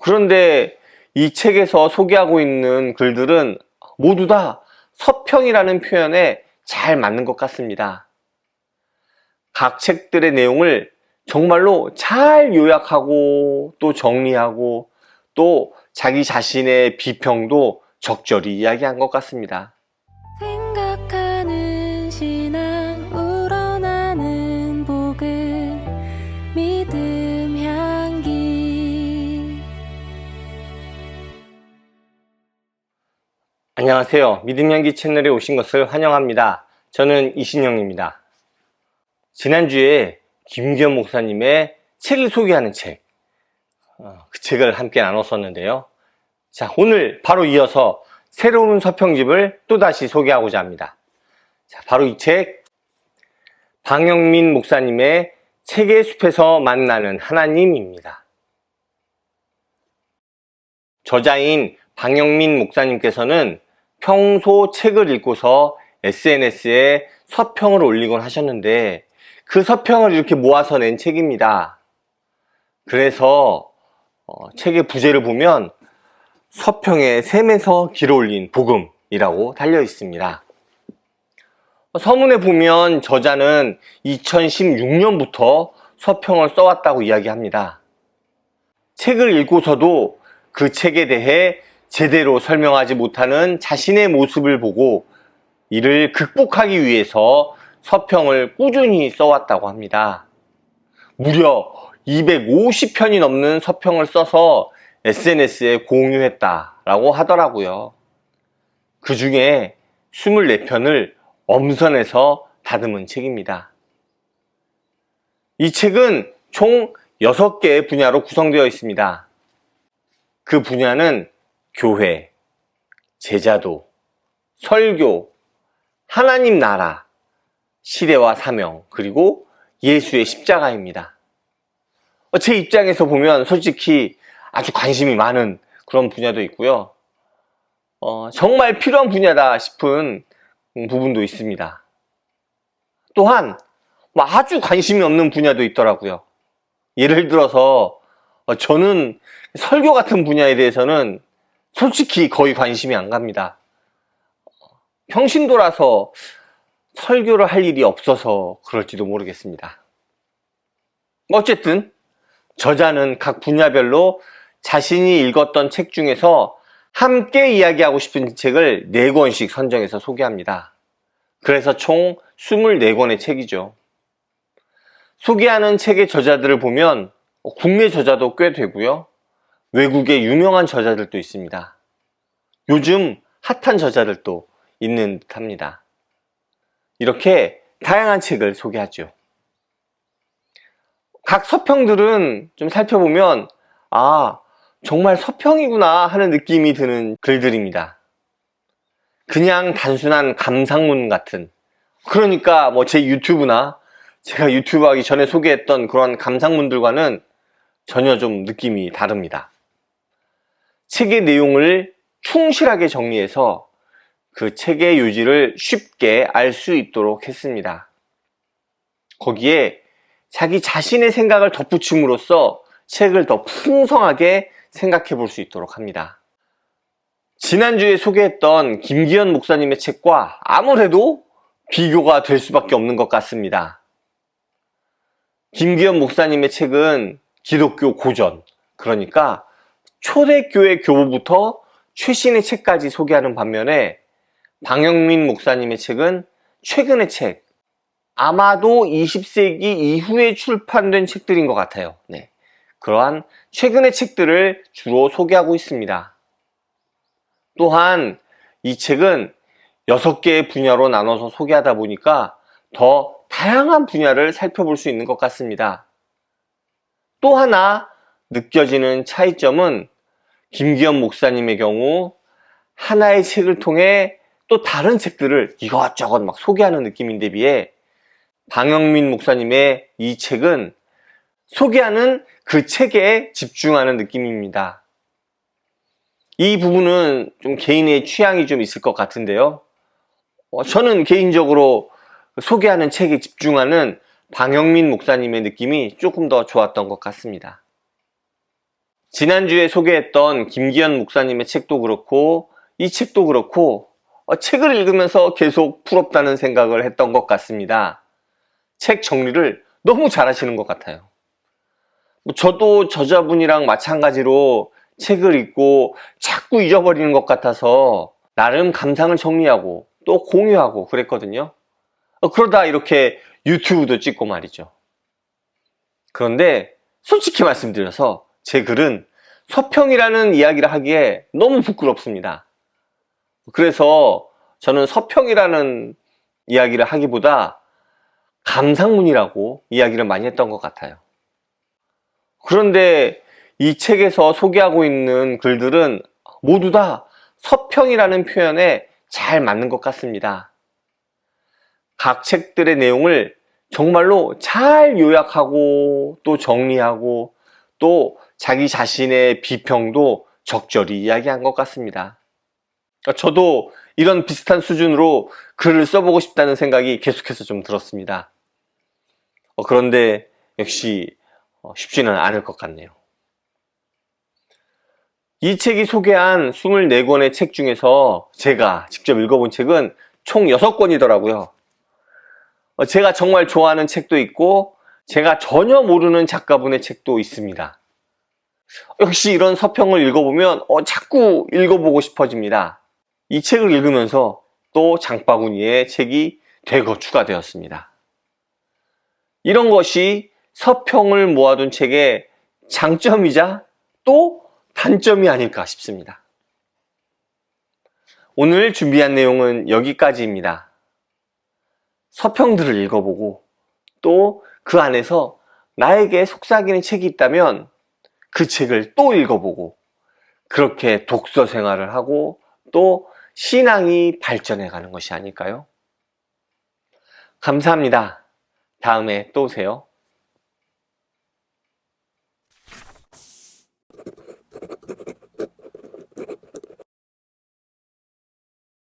그런데 이 책에서 소개하고 있는 글들은 모두 다 서평이라는 표현에 잘 맞는 것 같습니다. 각 책들의 내용을 정말로 잘 요약하고 또 정리하고 또 자기 자신의 비평도 적절히 이야기한 것 같습니다. 생각하는 신앙 우러나는 복음 믿음 향기. 안녕하세요. 믿음향기 채널에 오신 것을 환영합니다. 저는 이신영입니다. 지난주에 김기현 목사님의 책을 소개하는 책, 그 책을 함께 나눴었는데요. 자, 오늘 바로 이어서 새로운 서평집을 또다시 소개하고자 합니다. 자, 바로 이 책, 방영민 목사님의 책의 숲에서 만나는 하나님입니다. 저자인 방영민 목사님께서는 평소 책을 읽고서 SNS에 서평을 올리곤 하셨는데 그 서평을 이렇게 모아서 낸 책입니다. 그래서 책의 부제를 보면 서평의 샘에서 길어올린 복음이라고 달려 있습니다. 서문에 보면 저자는 2016년부터 서평을 써왔다고 이야기합니다. 책을 읽고서도 그 책에 대해 제대로 설명하지 못하는 자신의 모습을 보고 이를 극복하기 위해서 서평을 꾸준히 써왔다고 합니다. 무려 250편이 넘는 서평을 써서 SNS에 공유했다라고 하더라고요. 그 중에 24편을 엄선해서 다듬은 책입니다. 이 책은 총 6개의 분야로 구성되어 있습니다. 그 분야는 교회, 제자도, 설교, 하나님 나라, 시대와 사명, 그리고 예수의 십자가입니다. 제 입장에서 보면 솔직히 아주 관심이 많은 그런 분야도 있고요. 정말 필요한 분야다 싶은 부분도 있습니다. 또한 아주 관심이 없는 분야도 있더라고요. 예를 들어서 저는 설교 같은 분야에 대해서는 솔직히 거의 관심이 안 갑니다. 평신도라서 설교를 할 일이 없어서 그럴지도 모르겠습니다. 어쨌든 저자는 각 분야별로 자신이 읽었던 책 중에서 함께 이야기하고 싶은 책을 4권씩 선정해서 소개합니다. 그래서 총 24권의 책이죠. 소개하는 책의 저자들을 보면 국내 저자도 꽤 되고요. 외국의 유명한 저자들도 있습니다. 요즘 핫한 저자들도 있는 듯합니다. 이렇게 다양한 책을 소개하죠. 각 서평들은 좀 살펴보면 정말 서평이구나 하는 느낌이 드는 글들입니다. 그냥 단순한 감상문 같은, 그러니까 제 유튜브나 제가 유튜브 하기 전에 소개했던 그런 감상문들과는 전혀 좀 느낌이 다릅니다. 책의 내용을 충실하게 정리해서 그 책의 요지를 쉽게 알 수 있도록 했습니다. 거기에 자기 자신의 생각을 덧붙임으로써 책을 더 풍성하게 생각해 볼 수 있도록 합니다. 지난주에 소개했던 김기현 목사님의 책과 아무래도 비교가 될 수밖에 없는 것 같습니다. 김기현 목사님의 책은 기독교 고전, 그러니까 초대교회 교보부터 최신의 책까지 소개하는 반면에 방영민 목사님의 책은 최근의 책, 아마도 20세기 이후에 출판된 책들인 것 같아요. 네. 그러한 최근의 책들을 주로 소개하고 있습니다. 또한 이 책은 6개의 분야로 나눠서 소개하다 보니까 더 다양한 분야를 살펴볼 수 있는 것 같습니다. 또 하나 느껴지는 차이점은 김기현 목사님의 경우 하나의 책을 통해 또 다른 책들을 이것저것 막 소개하는 느낌인데 비해 방영민 목사님의 이 책은 소개하는 그 책에 집중하는 느낌입니다. 이 부분은 좀 개인의 취향이 좀 있을 것 같은데요. 저는 개인적으로 소개하는 책에 집중하는 방영민 목사님의 느낌이 조금 더 좋았던 것 같습니다. 지난주에 소개했던 김기현 목사님의 책도 그렇고 이 책도 그렇고 책을 읽으면서 계속 부럽다는 생각을 했던 것 같습니다. 책 정리를 너무 잘하시는 것 같아요. 저도 저자분이랑 마찬가지로 책을 읽고 자꾸 잊어버리는 것 같아서 나름 감상을 정리하고 또 공유하고 그랬거든요. 그러다 이렇게 유튜브도 찍고 말이죠. 그런데 솔직히 말씀드려서 제 글은 서평이라는 이야기를 하기에 너무 부끄럽습니다. 그래서 저는 서평이라는 이야기를 하기보다 감상문이라고 이야기를 많이 했던 것 같아요. 그런데 이 책에서 소개하고 있는 글들은 모두 다 서평이라는 표현에 잘 맞는 것 같습니다. 각 책들의 내용을 정말로 잘 요약하고 또 정리하고 또 자기 자신의 비평도 적절히 이야기한 것 같습니다. 저도 이런 비슷한 수준으로 글을 써보고 싶다는 생각이 계속해서 좀 들었습니다. 그런데 역시 쉽지는 않을 것 같네요. 이 책이 소개한 24권의 책 중에서 제가 직접 읽어본 책은 총 6권이더라고요. 제가 정말 좋아하는 책도 있고 제가 전혀 모르는 작가분의 책도 있습니다. 역시 이런 서평을 읽어보면 자꾸 읽어보고 싶어집니다. 이 책을 읽으면서 또 장바구니에 책이 대거 추가되었습니다. 이런 것이 서평을 모아둔 책의 장점이자 또 단점이 아닐까 싶습니다. 오늘 준비한 내용은 여기까지입니다. 서평들을 읽어보고 또 그 안에서 나에게 속삭이는 책이 있다면 그 책을 또 읽어보고 그렇게 독서 생활을 하고 또 신앙이 발전해 가는 것이 아닐까요? 감사합니다. 다음에 또 오세요.